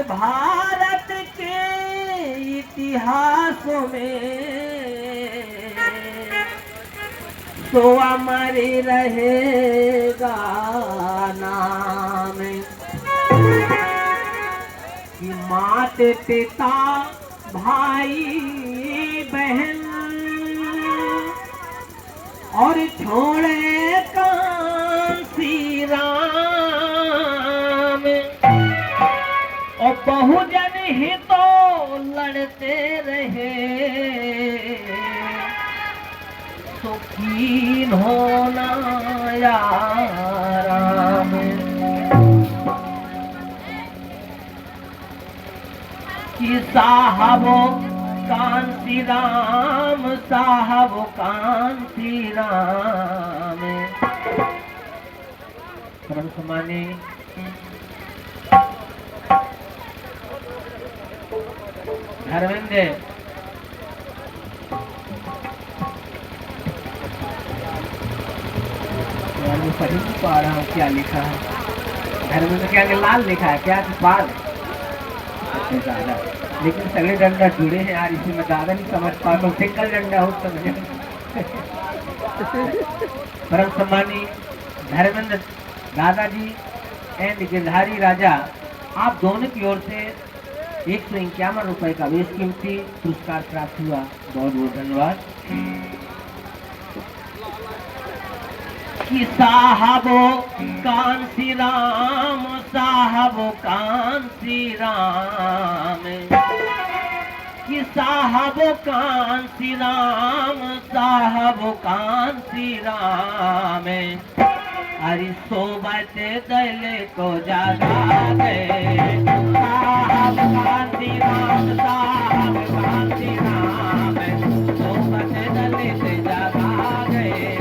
भारत के इतिहास में तो अमर रहेगा नाम कि माता पिता भाई बहन और छोड़े कांसी राम और बहुजन ही तो लड़ते रहे सुखीन होना या राम कि साहबो कांसी राम साहबो कांसी राम परम सम्मानी धर्मेंद्र मैं पढ़ नहीं पा रहा हूँ क्या लिखा है धर्मेंद्र क्या लाल लिखा है क्या बाल ज्यादा लेकिन सगले डंडा जुड़े हैं यार इसी में ज्यादा नहीं समझ पाता हूँ सिंगल डंडा हो समझे परम सम्मानी धर्मेंद्र दादाजी एंड गिरधारी राजा आप दोनों की ओर से 151 रुपए का बेशकीमती पुरस्कार प्राप्त हुआ बहुत बहुत धन्यवाद कि साहबो कांसी राम साहबो कांसी राम कि साहबो कांसी राम साहबो कांसी राम हरि सोबत दल को जगा गए साहब कांसी राम साहब कांसी राम सोबत दल से जगा गए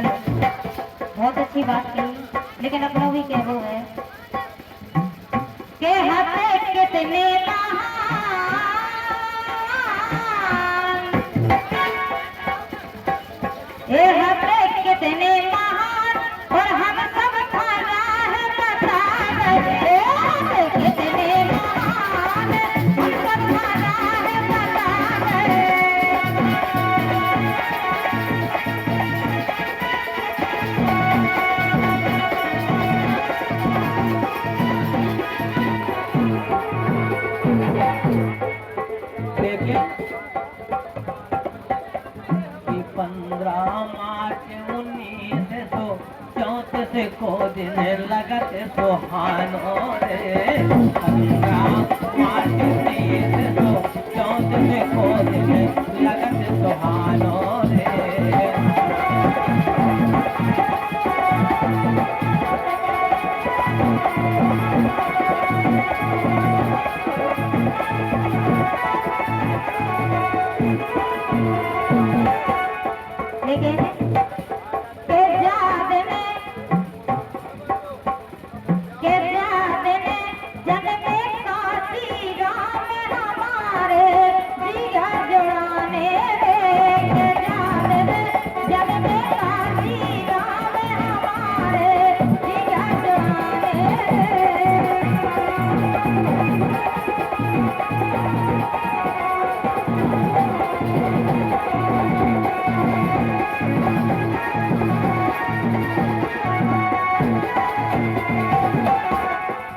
बहुत अच्छी बात की लेकिन अपनों भी क्या वो है के हते कितने महान ये हते कितने महान और हम सब खाना है बता गए हते कितने महान हम सब खाना है बता गए देखिए कि 15 मार्च 1934 को दिन लगत सुहानो रे 15 मार्च 1934 को दिन लगत सुहानो रे लेकिन के याद में जग में काशी राम हमारे जिया जुड़ाने रे के याद में जग में काशी राम हमारे जिया जुड़ाने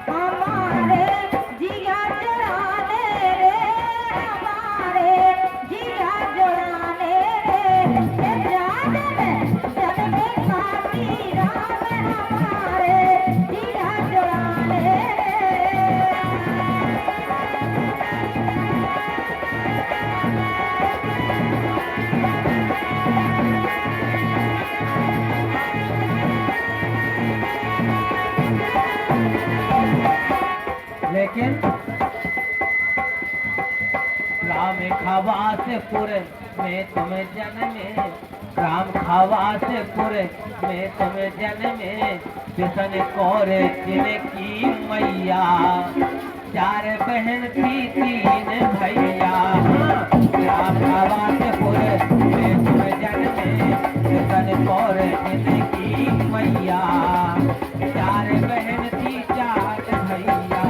हमारे जिया जुड़ाने रे हमारे जिया जुड़ाने रे के याद में जग में काशी राम हमारे जिया जुड़ाने रे लेकिन राम एक खवासपुर में तुम जन्मे, राम खवासपुर में तुम जन्मे, किशन कौर जिनकी मैया, चार बहन थी तीन भैया। राम खवासपुर में तुम जन्मे, किशन कौर जिनकी मैया, चार बहन थी चार भैया।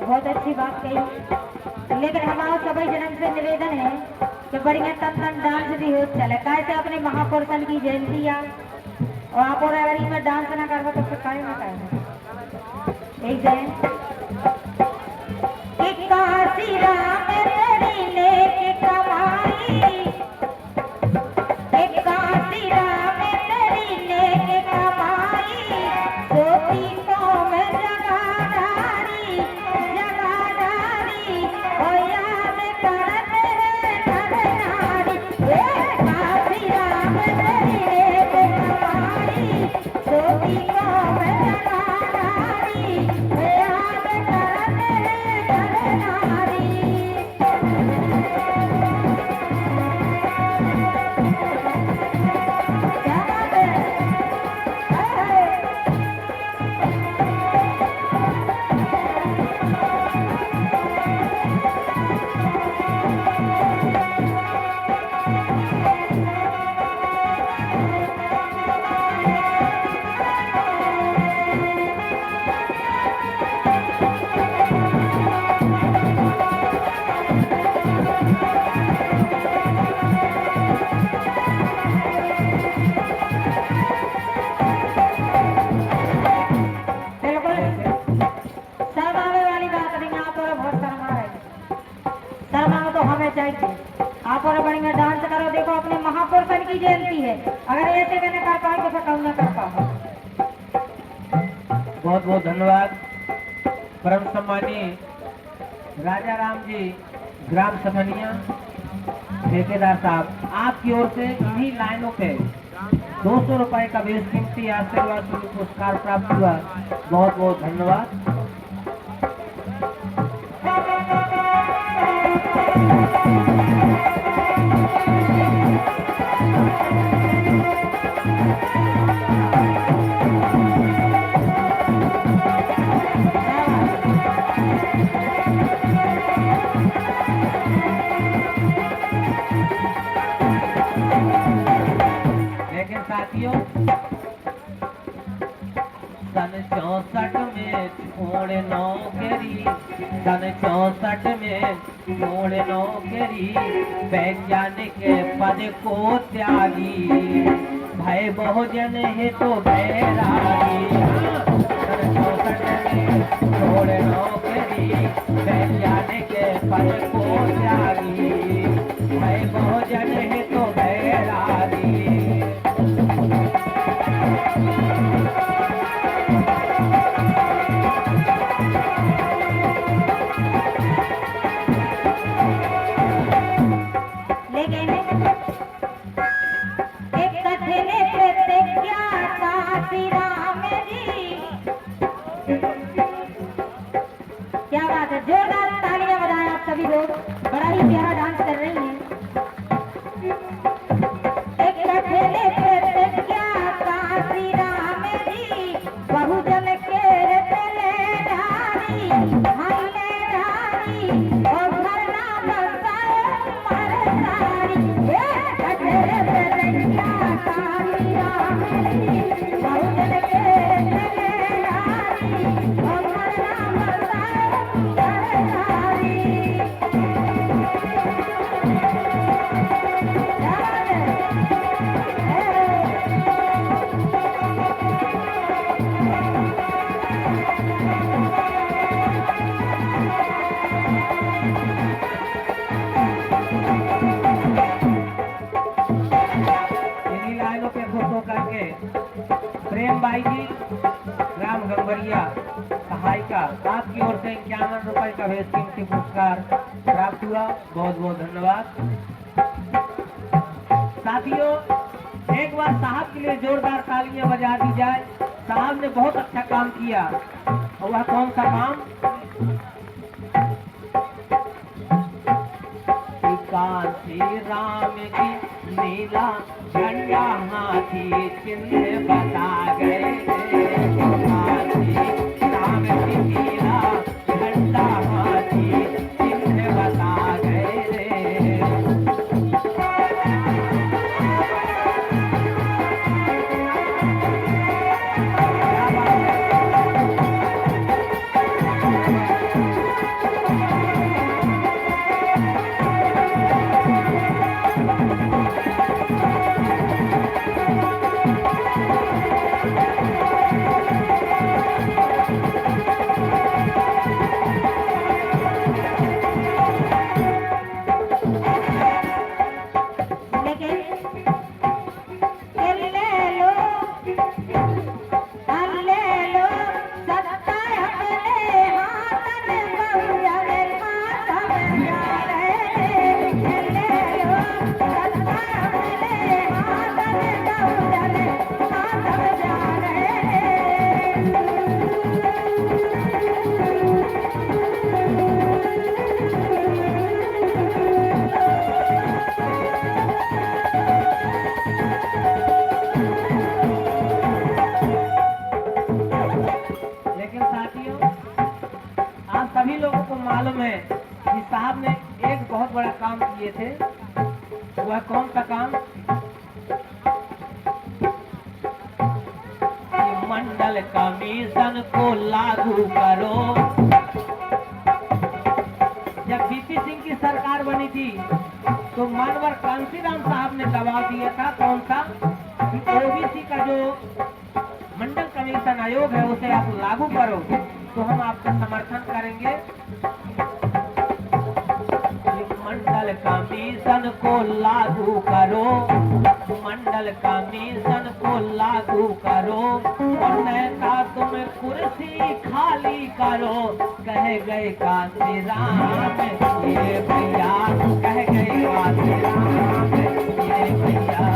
बहुत अच्छी बात कही, लेकिन हमारा सभी जन्म से निवेदन है कि बढ़िया तन डांस भी हो चले, कैसे अपने महापुरुषन की जयंती आ और आप और अगर इसमें डांस ना करवा तो फिर काय ना करना। एक जय कि काशी राम तेरी नेक कमाई, एक काशी राम तेरी नेक कमाई, सोती कौम जगाधारी जगाधारी, ओ याद करते नर नारी। काशी राम तेरी नेक कमाई, सोती कौम जगाधारी, ओ याद करते नर नारी। क्या बात है? बिल्कुल शर्माने वाली बात नहीं, आप और बहुत शर्मा रहे, शर्मा तो हमें चाहिए। आप और बढ़िया डांस करो, देखो अपने महापुरुषन की जयंती है, अगर ऐसे मैंने कर पाए तो फिर कौन ना कर पाओ। बहुत बहुत धन्यवाद। परम सम्मानीय राजा राम जी ग्राम सफनिया ठेकेदार साहब, आपकी ओर से इन्हीं लाइनों पे 200 रुपए का बेशकीमती आशीर्वाद स्वरूप पुरस्कार प्राप्त हुआ। बहुत बहुत धन्यवाद। लेकिन साथियों, सन 64 में छोड़ नौकरी, सन 64 में छोड़ नौकरी, वैज्ञानिक पद को त्यागी, भय बहुजन है तो बैरागी। सन 64 में छोड़ नौकरी, वैज्ञानिक पद को त्यागी, भय बहुजन है तो बैरागी। लेकिन एक कठिन प्रतिज्ञा काशी राम जी। क्या बात है, जोरदार तालियां बजाएं आप सभी लोग, बड़ा ही प्यारा डांस कर रही हैं। एक कठिन प्रतिज्ञा काशी राम जी, बहुजन के तले धारी, मायने धारी, और भरना बरसाए मरसारी। कठिन प्रतिज्ञा काशी राम जी, बहुजन के तले धारी, और भरना बरसाए मरसारी। इन्हीं लाइनों पे फोटो करके प्रेम बाई जी ग्राम गंगवरिया सहायिका, आपकी ओर से 51 रुपए का बेशकीमती पुरस्कार प्राप्त हुआ। बहुत बहुत धन्यवाद। साथियों, एक बार साहब के लिए जोरदार तालियां बजा दी जाए। साहब ने बहुत अच्छा काम किया। और वह कौन सा काम? कांची राम की नीला झंडा हाथी चिन्ह बता गए। कांची राम की नीला झंडा हाथी चिन्ह बता गए रे। सभी लोगों को मालूम है कि साहब ने एक बहुत बड़ा काम किए थे। वह कौन सा काम? कि मंडल कमीशन को लागू करो। जब बीपी सिंह की सरकार बनी थी तो मानवर कांशीराम साहब ने दबाव दिया था। कौन सा? कि ओबीसी का जो मंडल कमीशन आयोग है उसे आप लागू करो तो हम आपका समर्थन करेंगे। मंडल कमीशन को लागू करो, मंडल कमीशन को लागू करो और नेता तुम कुर्सी खाली करो। कह गए कांशीराम ये भैया, कह गए कांशीराम ये भैया।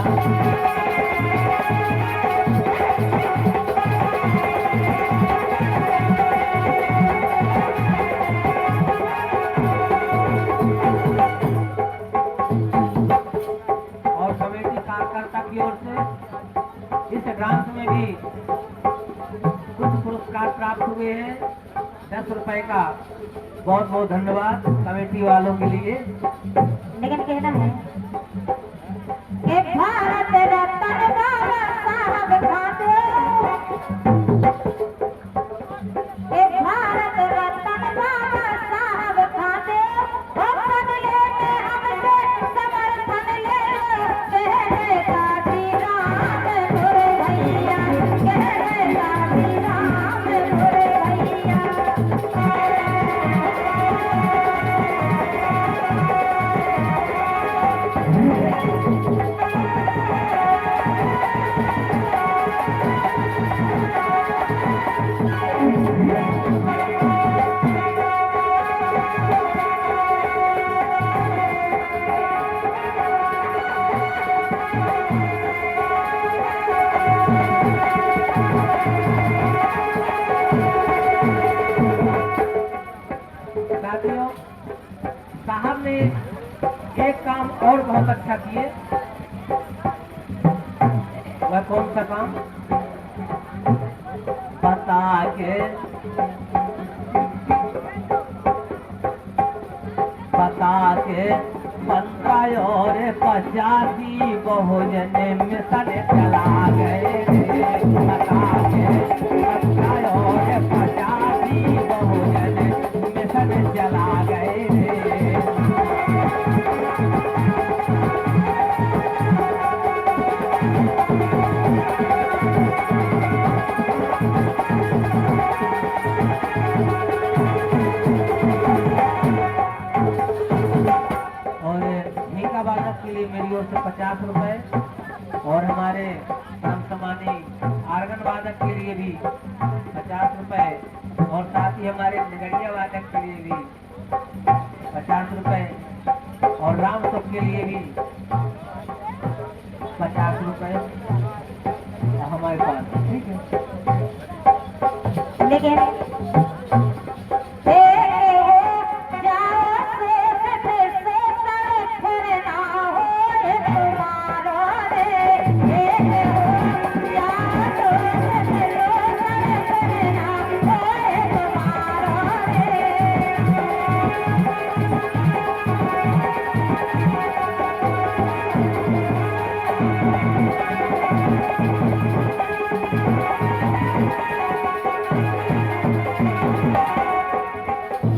इस ग्रांट में भी कुछ पुरस्कार प्राप्त हुए हैं। 10 रुपए का बहुत बहुत धन्यवाद कमेटी वालों के लिए। लेकिन कहना है कि भारत रत्न बाबा साहब खाते, भारत रत्न बाबा साहब खाते पद लेते हमसे समर्थन ले। कह कांशीराम मोरे भैया, कह कांशीराम मोरे भैया। साथियों, साहब ने एक काम और बहुत अच्छा किए। वह कौन सा काम? बता के पंद्रह और 85 बहुजन मिशन चला गए। बता के 15 और 85 बहुजन मिशन चला गए। के लिए मेरी ओर से 50 रुपए और हमारे समसमानी आर्गन वादक के लिए भी 50 रुपए और साथ ही हमारे नगड़िया वादक के लिए भी 50 रुपए और राम सुख के लिए भी ₹50 हमारे पास, ठीक है। लेकिन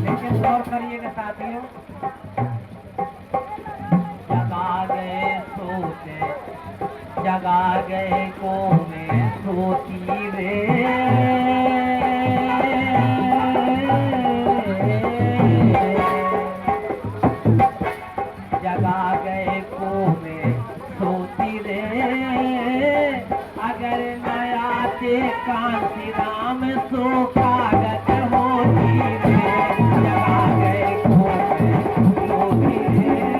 लेकिन गौर करिएगा साथियों, जगा गए सोते, जगा गए को में सोती रे, जगा गए को में सोती रे, अगर नया ते कांसी राम सो कागज होती रे, जगा गए को में सोती रे,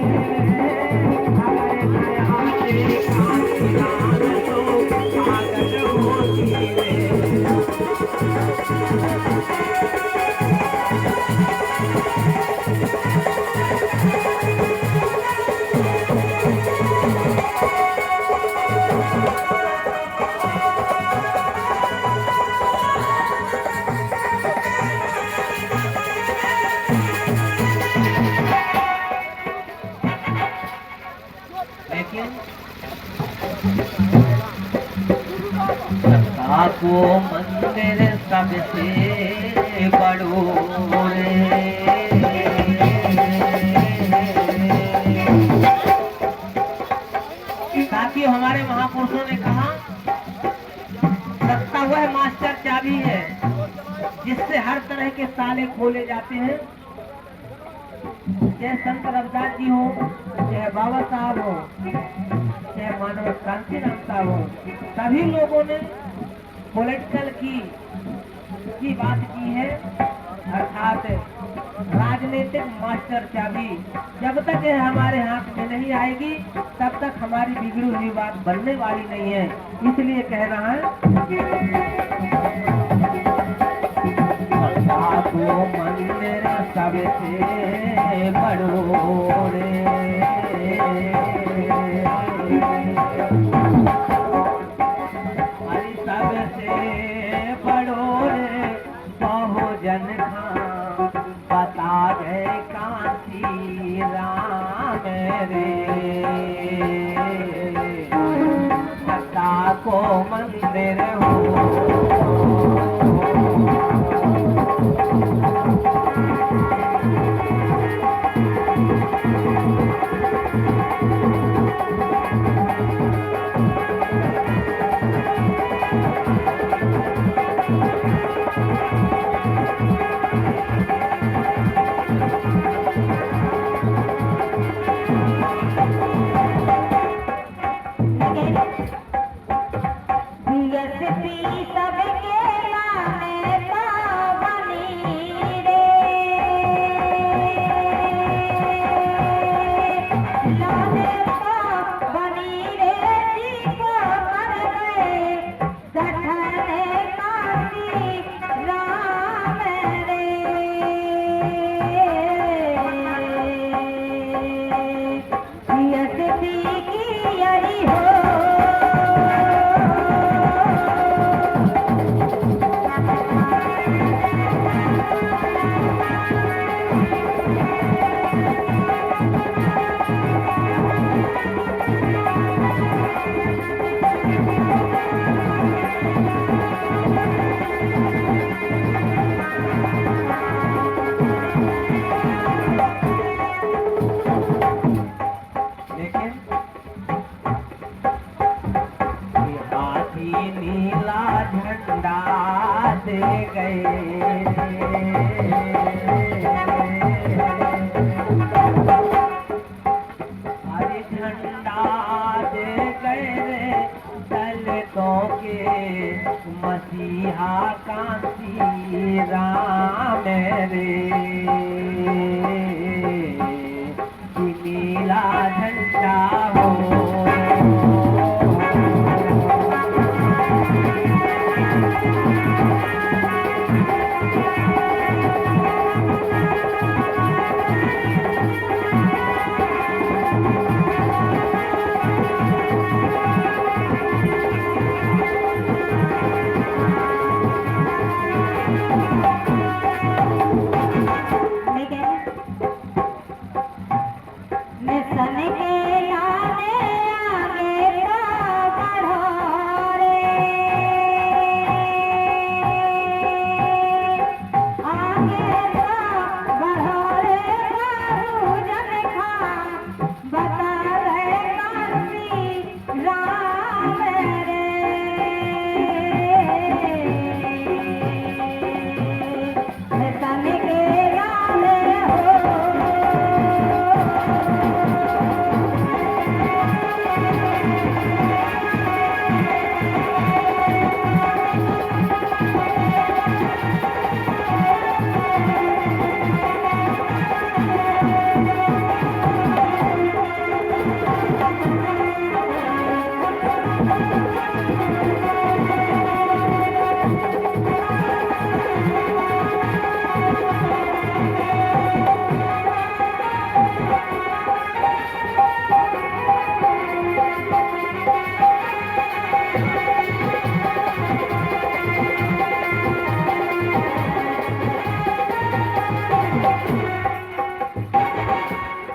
अगर नया ते कांसी राम सो कागज होती रे। लेकिन सत्ता को मंदिर सबसे बड़ो रे, साथियों हमारे महापुरुषों ने कहा सत्ता वह मास्टर चाबी है जिससे हर तरह के ताले खोले जाते हैं। चाहे संत रविदास जी हो, चाहे बाबा साहब हो, चाहे मानव क्रांति राम साहब हो, सभी लोगों ने पॉलिटिकल की बात की है, अर्थात राजनीतिक मास्टर चाबी जब तक ये हमारे हाथ में नहीं आएगी तब तक हमारी बिगड़ी हुई बात बनने वाली नहीं है। इसलिए कह रहा है को मंदिर सबसे बड़ो रे, हरि सबसे बड़ो रे, बहुजन खां बता गए कांसी राम रे, सत्ता को मंदिर हो। मसीहा कांसी राम रे, नीला झंडा हो।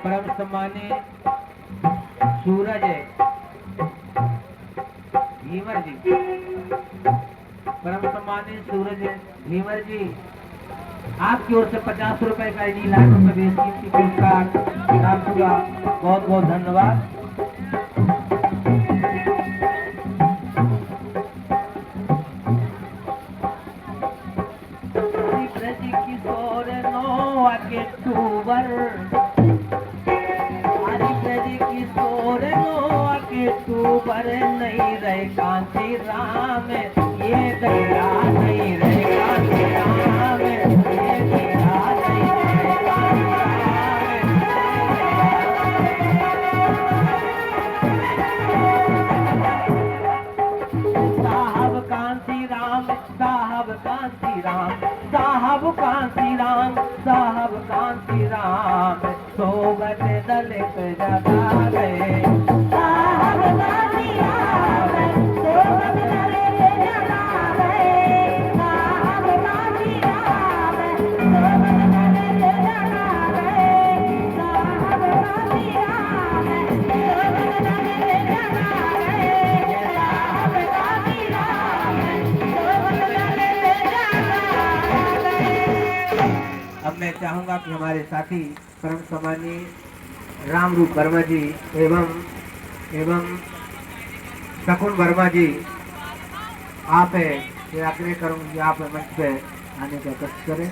परम सम्मानीय सूरज भीमर जी, परम सम्मानीय सूरज भीमर जी, आपकी ओर से 50 रुपए का 1 लाख रुपए बेसकीमती पुरस्कार प्राप्त हुआ। बहुत बहुत धन्यवाद। ब्रज किशोर नौआ के अक्टूबर, ब्रज किशोर नौआ के अक्टूबर, नहीं रहे कांची राम, ये गैया नहीं रहे कांची राम, ये गैया नहीं रहे कांची राम। साहब कांची राम, साहब कांची राम, साहब कांची राम, सोबत दलित जगा गए। साहब कांची राम, सोबत दलित जगा गए। साहब कांची राम, सोबत दलित जगा गए। साहब कांची राम, सोबत दलित जगा गए। साहब कांची राम, सोबत दलित जगा गए। अब मैं चाहूंगा कि हमारे साथी परम सम्मानीय रामरूप वर्मा जी एवं शकुन वर्मा जी, आप है, ये आग्रह करूंगी आप मंच पे आने का कष्ट करें।